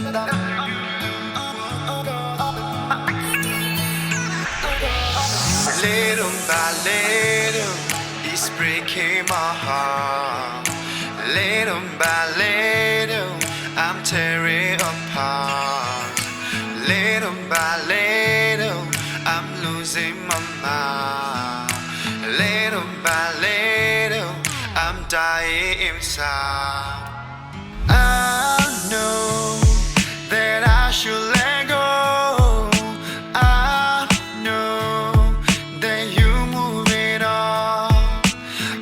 Little by little, it's breaking my heart. Little by little, I'm tearing apart. Little by little, I'm losing my mind. Little by little, I'm dying inside. I know that I should let go. I know that you moving on.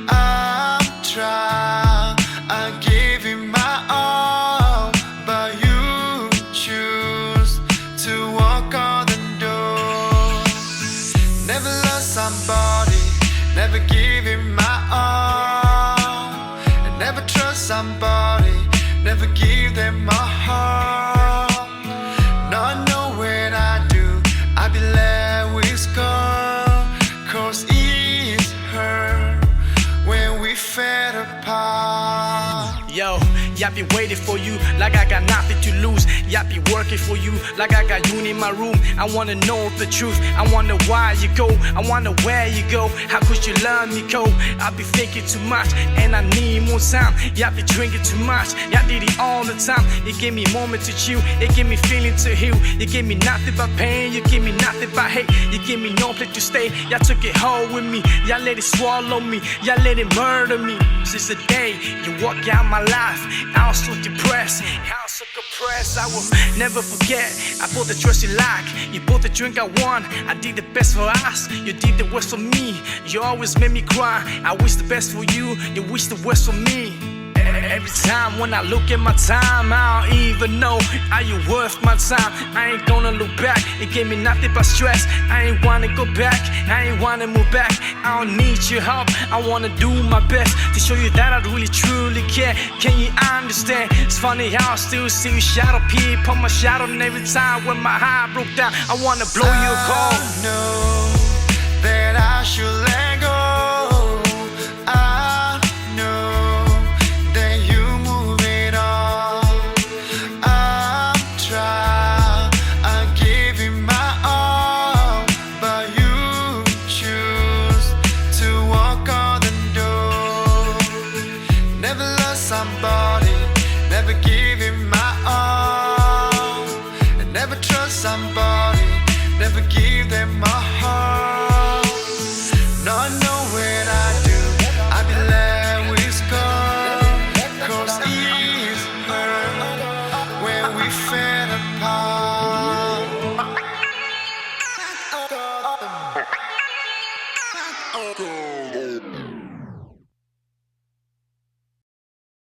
I'm trying, I give you my all, but you choose to walk on the door. Never love somebody, never give him my all, and never trust somebody, never give them my heart. No, I know when I do, I be left with scar, cause it's her when we fell apart. Yo, I be waiting for you like I got nothing to lose. I be working for you like I got you in my room. I wanna know the truth, I wonder why you go, I wonder where you go. How could you let me go? I be thinking too much and I need more time. I be drinking too much, I did it all the time. You gave me a moment to chill, it gave me feeling to heal. You gave me nothing but pain, you gave me nothing but hate. You gave me no place to stay, y'all took it home with me. Y'all let it swallow me, y'all let it murder me. Since the day you walked out my life, I was so depressed, I was so compressed. I will never forget, I bought the dress you like, you bought the drink I want. I did the best for us, you did the worst for me. You always made me cry, I wish the best for you, you wish the worst for me. Every time when I look at my time, I don't even know, are you worth my time? I ain't gonna look back, it gave me nothing but stress. I ain't wanna go back, I ain't wanna move back. I don't need your help, I wanna do my best to show you that I really truly care. Can you understand? It's funny how I still see you shadow peep on my shadow. And every time when my heart broke down, I wanna blow you a call. I know that I should let go. I know that you moving on. I'm trying, I give you my all, but you choose to walk on the door. Never love somebody, never give him my all, and never trust somebody, never give them my heart. No, I know when I do, I be left with scar, cause it's her when we fell apart.